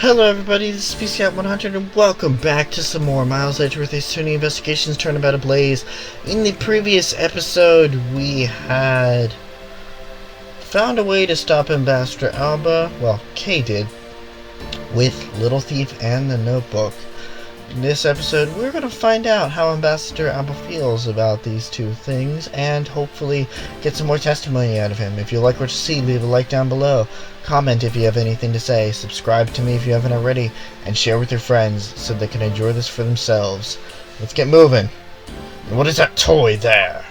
Hello everybody, this is pt.25 and welcome back to some more Miles Edgeworth Ace Attorney Investigations Turnabout Ablaze. In the previous episode, we had found a way to stop Ambassador Alba, well, Kay did, with Little Thief and the Notebook. In this episode, we're going to find out how Ambassador Alba feels about these two things, and hopefully get some more testimony out of him. If you like what you see, leave a like down below. Comment if you have anything to say, subscribe to me if you haven't already, and share with your friends so they can enjoy this for themselves. Let's get moving. And what is that toy there?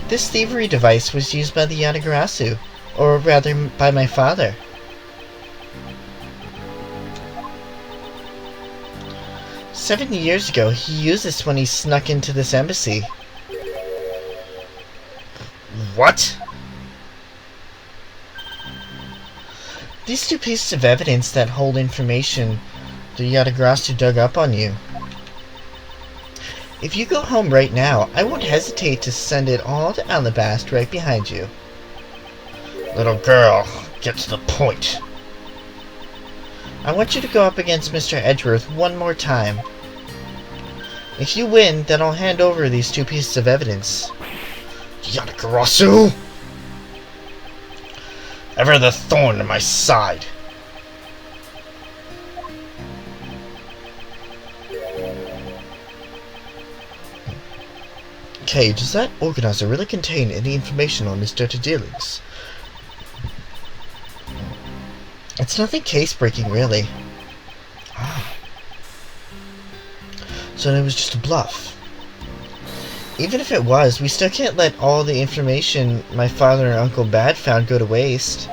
This thievery device was used by the Yatagarasu, or rather by my father. "7 years ago, he used this when he snuck into this embassy." What? These two pieces of evidence that hold information the Yatagarasu dug up on you. If you go home right now, I won't hesitate to send it all to Ablaze right behind you. Little girl, get to the point. I want you to go up against Mr. Edgeworth one more time. If you win, then I'll hand over these two pieces of evidence. Yatagarasu! Ever the thorn in my side. Okay, does that organizer really contain any information on his dirty dealings? It's nothing case-breaking, really. So it was just a bluff. Even if it was, we still can't let all the information my father and Uncle Bad found go to waste.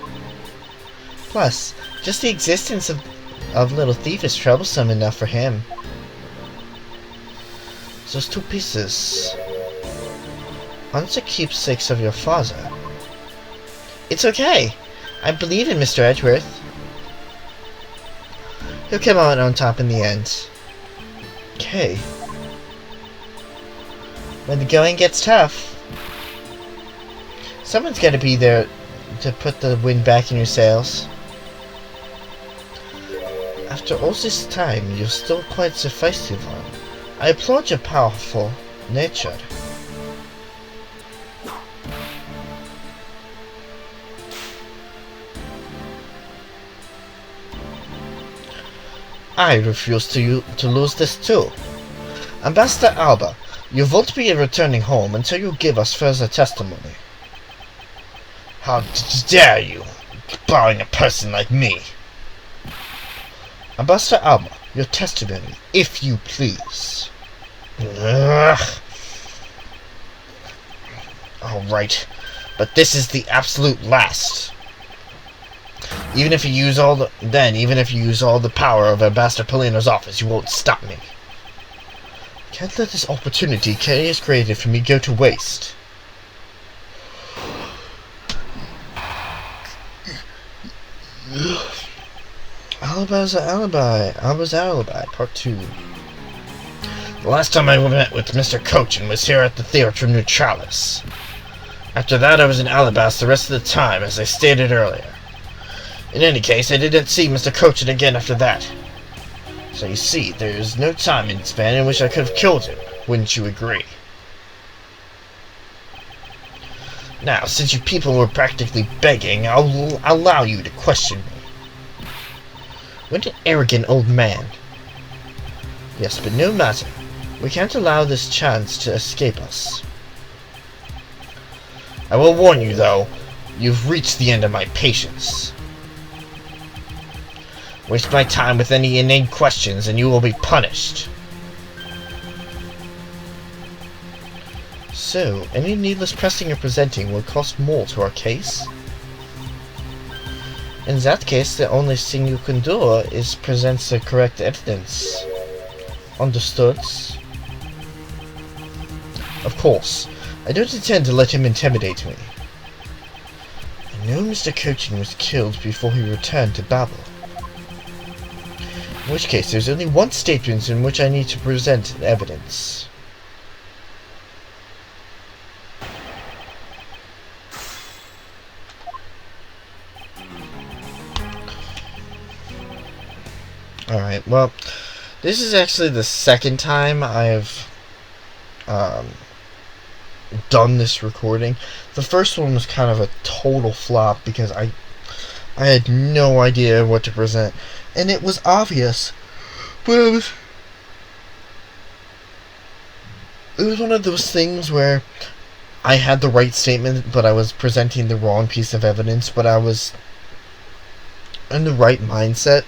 Plus, just the existence of Little Thief is troublesome enough for him. Those two pieces. Aren't the keepsakes of your father? It's okay. I believe in Mr. Edgeworth. He'll come out on top in the end. Okay. When the going gets tough, someone's got to be there to put the wind back in your sails. After all this time, you're still quite sufficient. I applaud your powerful nature. I refuse to lose this too. Ambassador Alba, you won't be returning home until you give us further testimony. How dare you, barring a person like me? Ambassador Alba, your testimony, if you please. Alright, but this is the absolute last. Even if you use all the power of Ambassador Polino's office, you won't stop me. Can't let this opportunity Kay has created for me go to waste. Alba's Alibi, Part 2. The last time I met with Mr. Cochin was here at the Theatre Neutralis. After that, I was in Ablaze the rest of the time, as I stated earlier. In any case, I didn't see Mr. Cochin again after that. So you see, there is no time span in which I could have killed him, wouldn't you agree? Now, since you people were practically begging, I'll allow you to question me. What an arrogant old man. Yes, but no matter. We can't allow this chance to escape us. I will warn you, though, you've reached the end of my patience. Waste my time with any inane questions and you will be punished. So, any needless pressing or presenting will cost more to our case? In that case, the only thing you can do is present the correct evidence. Understood? Of course, I don't intend to let him intimidate me. I know Mr. Cochin was killed before he returned to Babel. In which case, there's only one statement in which I need to present evidence. Alright, well, this is actually the second time I've done this recording. The first one was kind of a total flop because I had no idea what to present, and it was obvious, but it was one of those things where I had the right statement, but I was presenting the wrong piece of evidence, but I was in the right mindset.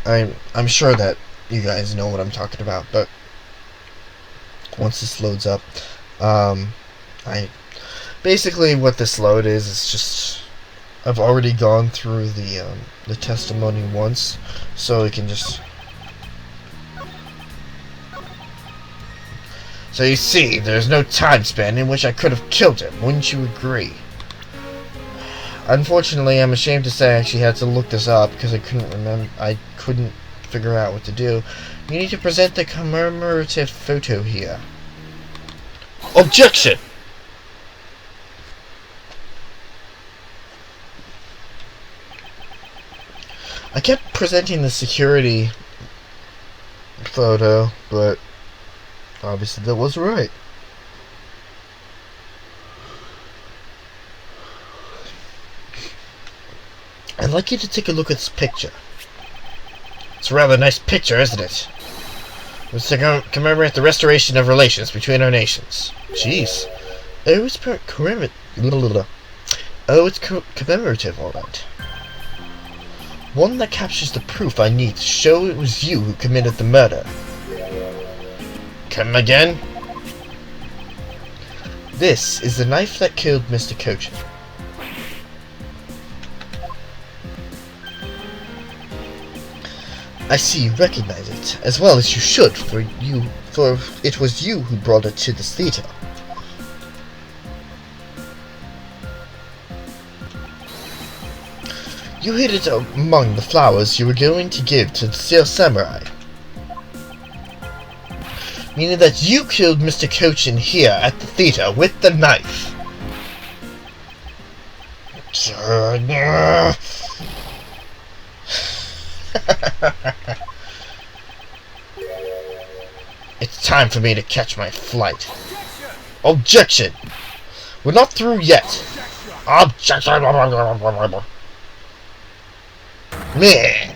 I'm sure that you guys know what I'm talking about, but once this loads up, basically what this load is just I've already gone through the testimony once, so we can just. So you see, there's no time span in which I could have killed him. Wouldn't you agree? Unfortunately, I'm ashamed to say I actually had to look this up because I couldn't figure out what to do. You need to present the commemorative photo here. Objection! I kept presenting the security photo, but obviously that wasn't right. I'd like you to take a look at this picture. It's a rather nice picture, isn't it? It's to commemorate the restoration of relations between our nations. Jeez. Oh, it's commemorative, alright. One that captures the proof I need to show it was you who committed the murder. Come again? This is the knife that killed Mr. Cochin. I see you recognize it, as well as you should, for it was you who brought it to this theater. You hid it among the flowers you were going to give to the Steel Samurai. Meaning that you killed Mr. Cochin here at the theater with the knife. It's time for me to catch my flight. Objection! We're not through yet. Objection! Meh.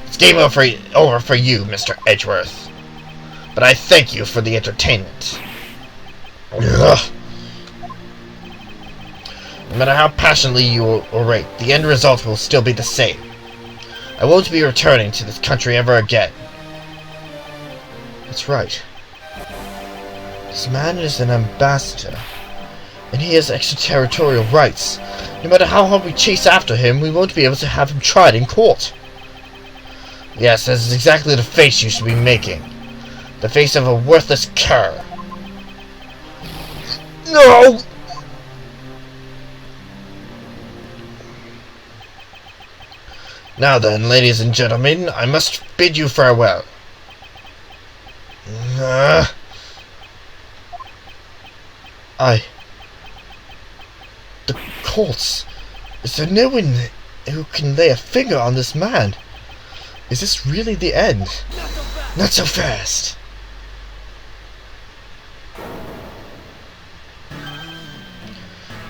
It's game over for you, Mr. Edgeworth. But I thank you for the entertainment. Ugh. No matter how passionately you orate, the end result will still be the same. I won't be returning to this country ever again. That's right. This man is an ambassador, and he has extraterritorial rights. No matter how hard we chase after him, we won't be able to have him tried in court. Yes, that is exactly the face you should be making. The face of a worthless cur. No! Now then, ladies and gentlemen, I must bid you farewell. The courts. Is there no one who can lay a finger on this man? Is this really the end? Not so fast!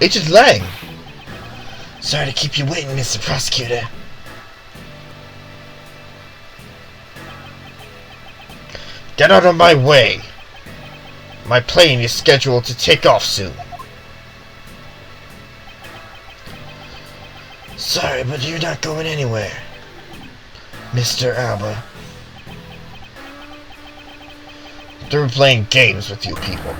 Agent Lang! Sorry to keep you waiting, Mr. Prosecutor. Get out of my way! My plane is scheduled to take off soon. Sorry, but you're not going anywhere, Mr. Alba. I'm through playing games with you people.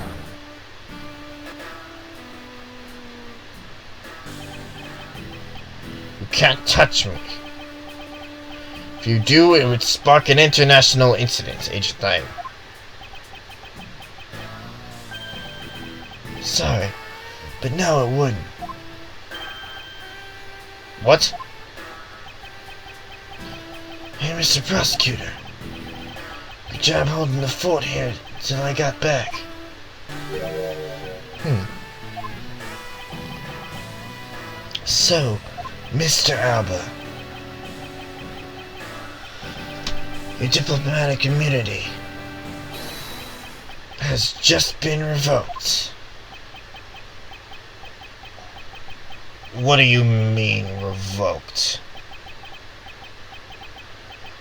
You can't touch me. If you do, it would spark an international incident, Agent Lang. Sorry, but no, it wouldn't. What? Mr. Prosecutor. Good job holding the fort here till I got back. So, Mr. Alba, your diplomatic immunity has just been revoked. What do you mean, revoked?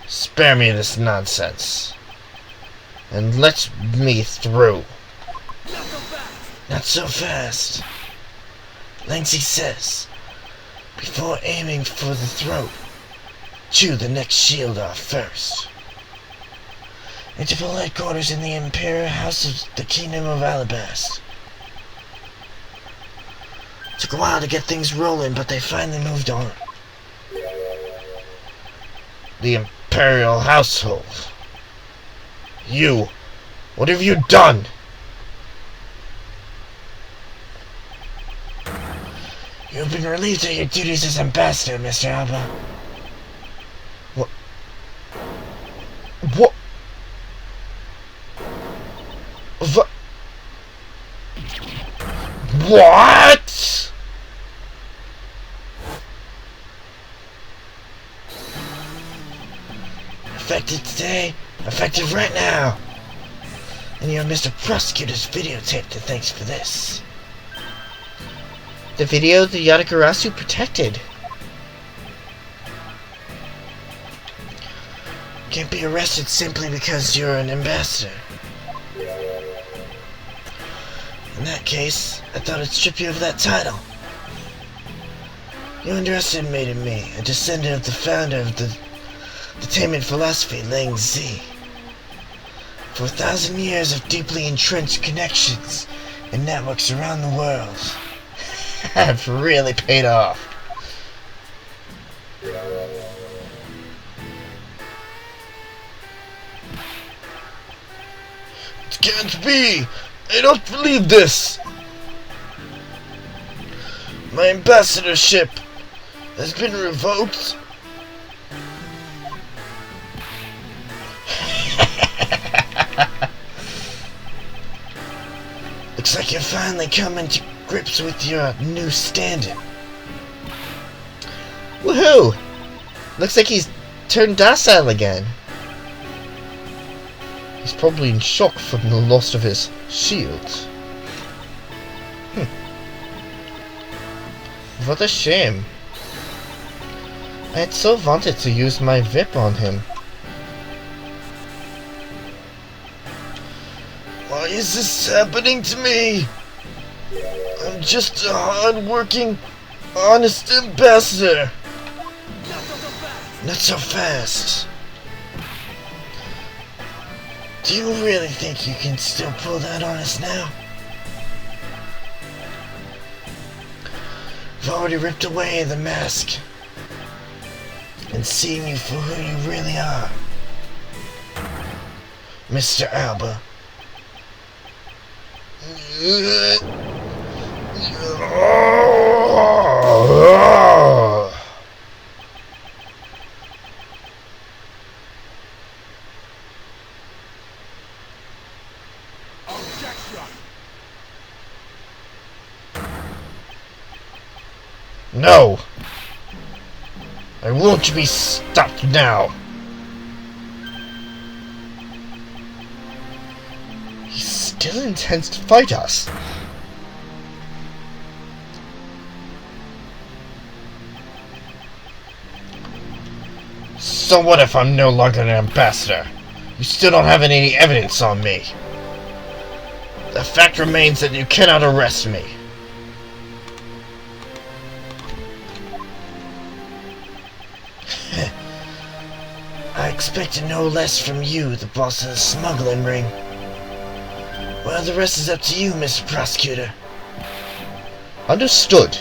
Spare me this nonsense, and let me through. Not so fast. Langsy says, before aiming for the throat, chew the next shield off first. Interpol headquarters in the Imperial House of the Kingdom of Ablaze. Took a while to get things rolling, but they finally moved on. The Imperial household. You, what have you done? You've been relieved of your duties as ambassador, Mr. Alba. What? What? What? Effective today, effective right now. And your Mr. Prosecutor's videotape to thanks for this. The video the Yatagarasu protected. Can't be arrested simply because you're an ambassador. In that case, I thought I'd strip you of that title. You underestimated me, a descendant of the founder of the entertainment philosophy, Lang Zi. For 1,000 years of deeply entrenched connections and networks around the world have really paid off. It can't be! I don't believe this! My ambassadorship has been revoked. Looks like you're finally coming to grips with your new standing. Woohoo! Looks like he's turned docile again. He's probably in shock from the loss of his shield. What a shame. I had so wanted to use my whip on him. Why is this happening to me? I'm just a hard-working, honest ambassador. Not so fast. Do you really think you can still pull that on us now? I've already ripped away the mask and seen you for who you really are, Mr. Alba. No! I won't be stopped now! He still intends to fight us. So what if I'm no longer an ambassador? You still don't have any evidence on me. The fact remains that you cannot arrest me. I expected no less from you, the boss of the smuggling ring. Well, the rest is up to you, Mr. Prosecutor. Understood.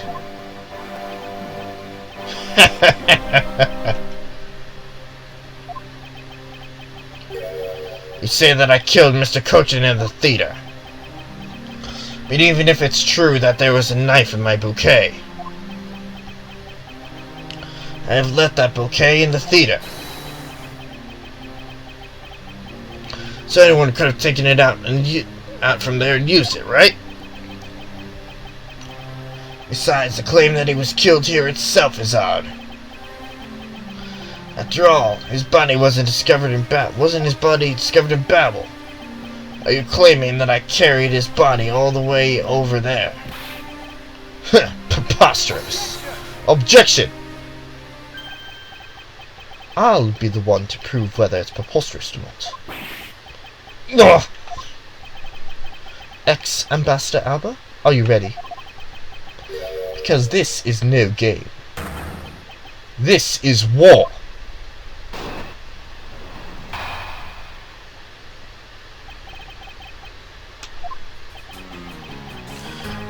You say that I killed Mr. Cochin in the theater. But even if it's true that there was a knife in my bouquet, I have left that bouquet in the theater. So anyone could have taken it out from there and used it, right? Besides, the claim that he was killed here itself is odd. After all, his body wasn't discovered in Babel. Are you claiming that I carried his body all the way over there? Preposterous! Objection! I'll be the one to prove whether it's preposterous or not. Ugh. Ex-Ambassador Alba, are you ready? Because this is no game. This is war!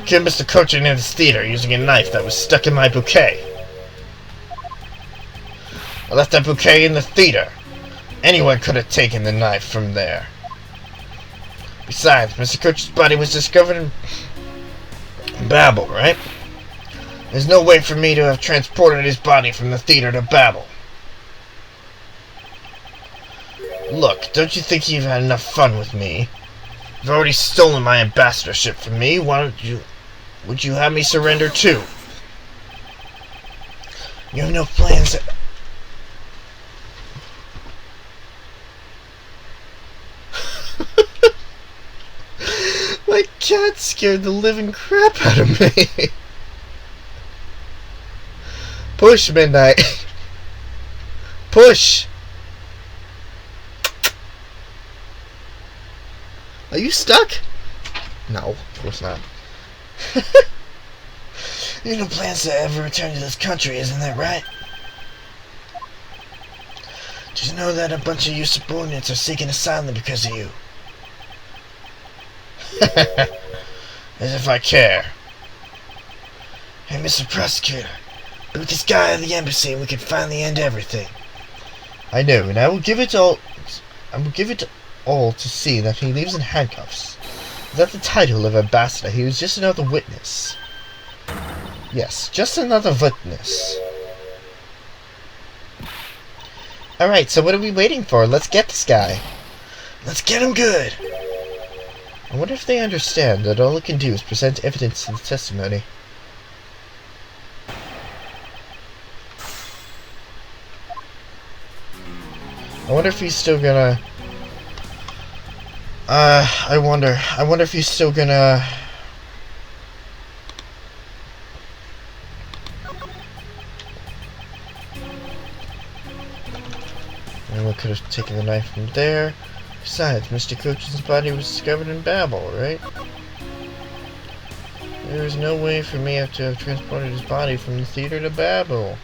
Killed Mr. Coaching in his theater using a knife that was stuck in my bouquet. I left that bouquet in the theater. Anyone could have taken the knife from there. Besides, Mr. Coach's body was discovered in Babel, right? There's no way for me to have transported his body from the theater to Babel. Look, don't you think you've had enough fun with me? You've already stolen my ambassadorship from me. Would you have me surrender too? You have no plans. My cat scared the living crap out of me. Push, Midnight. Push. Are you stuck? No, of course not. You have no plans to ever return to this country, isn't that right? Did you know that a bunch of your subordinates are seeking asylum because of you? As if I care. Hey, Mr. Prosecutor, be with this guy at the embassy and we can finally end everything. I know, and I will give it all to see that he leaves in handcuffs. Without the title of ambassador, he was just another witness. Yes, just another witness. Alright, so what are we waiting for? Let's get this guy. Let's get him good! I wonder if they understand that all it can do is present evidence to the testimony. I wonder if he's still gonna... I wonder if he's still gonna... Anyone could have taken the knife from there. Besides, Mr. Coach's body was discovered in Babel, right? There is no way for me to have transported his body from the theater to Babel.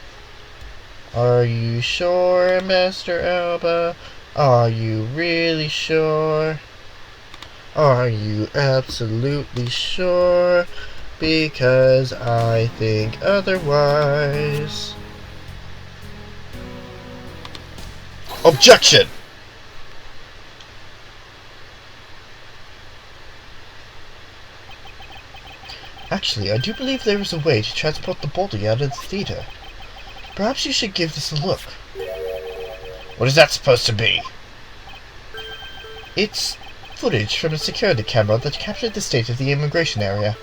Are you sure, Ambassador Alba? Are you really sure? Are you absolutely sure? Because I think otherwise. Objection! Actually, I do believe there is a way to transport the body out of the theater. Perhaps you should give this a look. What is that supposed to be? It's footage from a security camera that captured the state of the immigration area.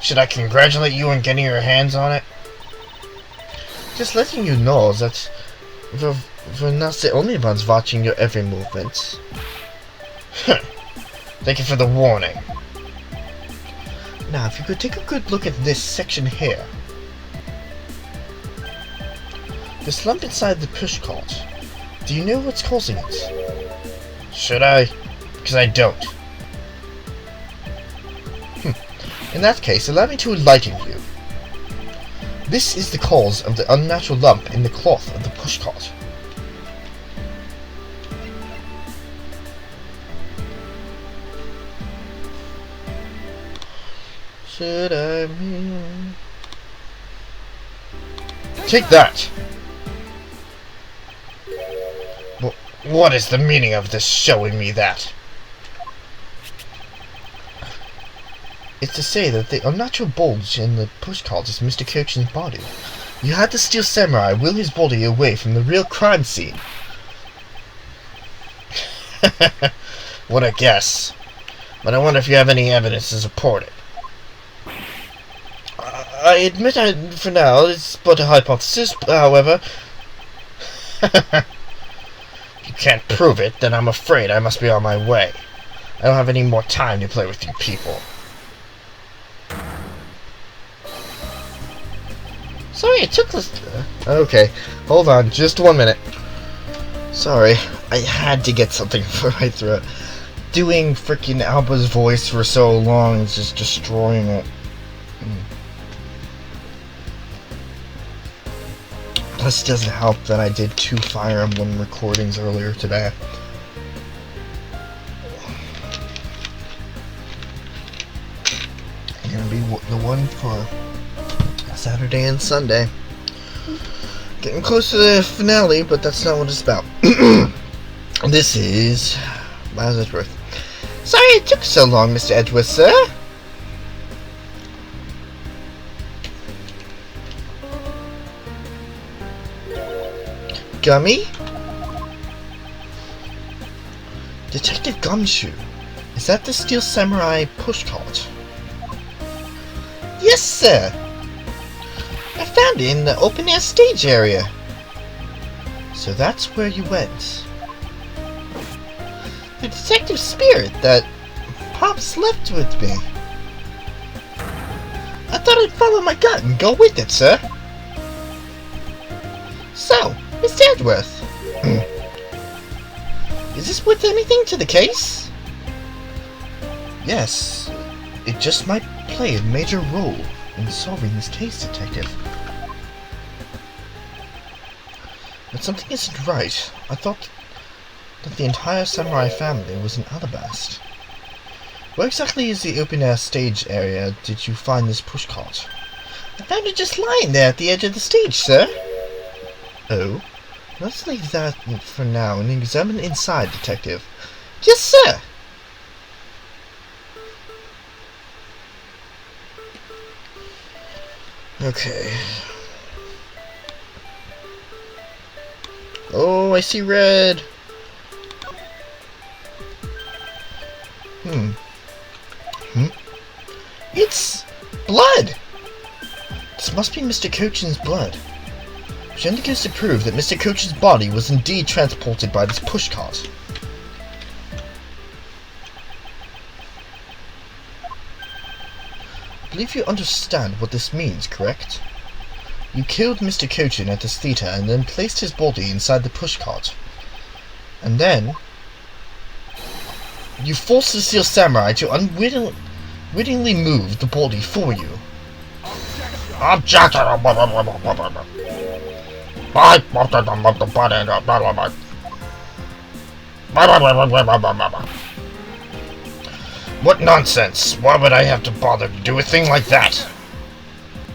Should I congratulate you on getting your hands on it? Just letting you know that we're not the only ones watching your every movement. Thank you for the warning. Now, if you could take a good look at this section here. This lump inside the pushcart. Do you know what's causing it? Should I? Because I don't. In that case, allow me to enlighten you. This is the cause of the unnatural lump in the cloth of the pushcart. Should I mean... Take that! What is the meaning of this showing me that? It's to say that the unnatural bulge in the pushcart is Mr. Kirchen's body. You had the Steel Samurai will his body away from the real crime scene. What a guess. But I wonder if you have any evidence to support it. I admit for now it's but a hypothesis, however... If you can't prove it, then I'm afraid I must be on my way. I don't have any more time to play with you people. Sorry, it took us... Okay, hold on, just 1 minute. Sorry, I had to get something for my throat. Doing freaking Alba's voice for so long is just destroying it. Plus, it doesn't help that I did 2 Fire Emblem recordings earlier today. It's gonna be the one for Saturday and Sunday. Getting close to the finale, but that's not what it's about. This is Miles Edgeworth. Sorry it took so long, Mr. Edgeworth, sir. Gummy? Detective Gumshoe. Is that the Steel Samurai pushcart? Yes, sir. I found it in the open-air stage area. So that's where you went. The detective spirit that Pops left with me. I thought I'd follow my gut and go with it, sir. So, Mr. Edgeworth, is this worth anything to the case? Yes, it just might play a major role in solving this case, detective. But something isn't right. I thought that the entire samurai family was in Alabast. Where exactly is the open-air stage area did you find this pushcart? I found it just lying there at the edge of the stage, sir. Oh? Let's leave that for now and examine inside, detective. Yes, sir! Okay. Oh, I see red! It's blood! This must be Mr. Cochin's blood. Which only goes to prove that Mr. Cochin's body was indeed transported by this pushcart. I believe you understand what this means, correct? You killed Mr. Cochin at this theatre and then placed his body inside the pushcart. And then you forced the Steel Samurai to unwittingly move the body for you. Objection! What nonsense! Why would I have to bother to do a thing like that?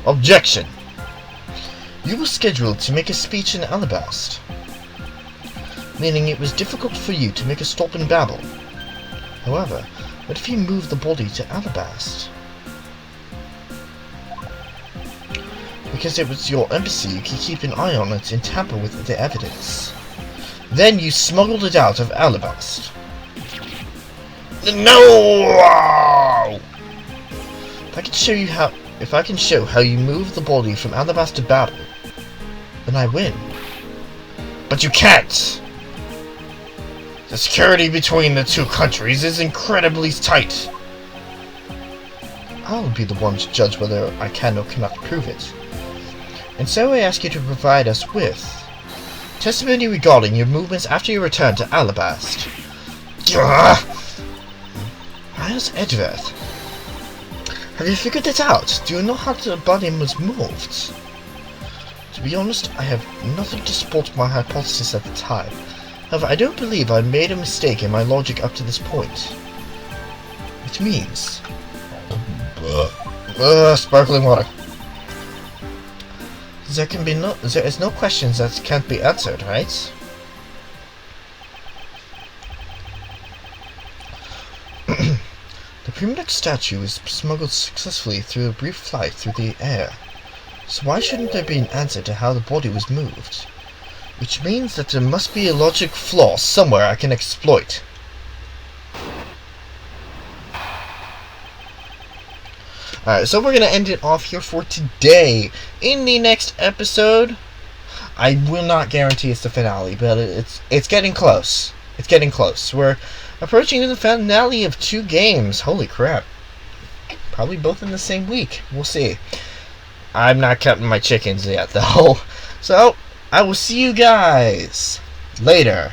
Objection! You were scheduled to make a speech in Alabast, meaning it was difficult for you to make a stop in Babel. However, what if you moved the body to Alabast? Because it was your embassy, you could keep an eye on it and tamper with the evidence. Then you smuggled it out of Alabast. No! If I can show how you moved the body from Alabast to Babel, then I win. But you can't! The security between the two countries is incredibly tight. I'll be the one to judge whether I can or cannot prove it. And so I ask you to provide us with testimony regarding your movements after your return to Alabast. Miles Edgeworth, have you figured it out? Do you know how the body was moved? To be honest, I have nothing to support my hypothesis at the time. However, I don't believe I made a mistake in my logic up to this point. Which means... sparkling water. There is no questions that can't be answered, right? The primitive statue is smuggled successfully through a brief flight through the air. So why shouldn't there be an answer to how the body was moved? Which means that there must be a logic flaw somewhere I can exploit. Alright, so we're going to end it off here for today. In the next episode, I will not guarantee it's the finale, but it's getting close. It's getting close. We're approaching the finale of 2 games. Holy crap. Probably both in the same week. We'll see. I'm not counting my chickens yet, though. So, I will see you guys later.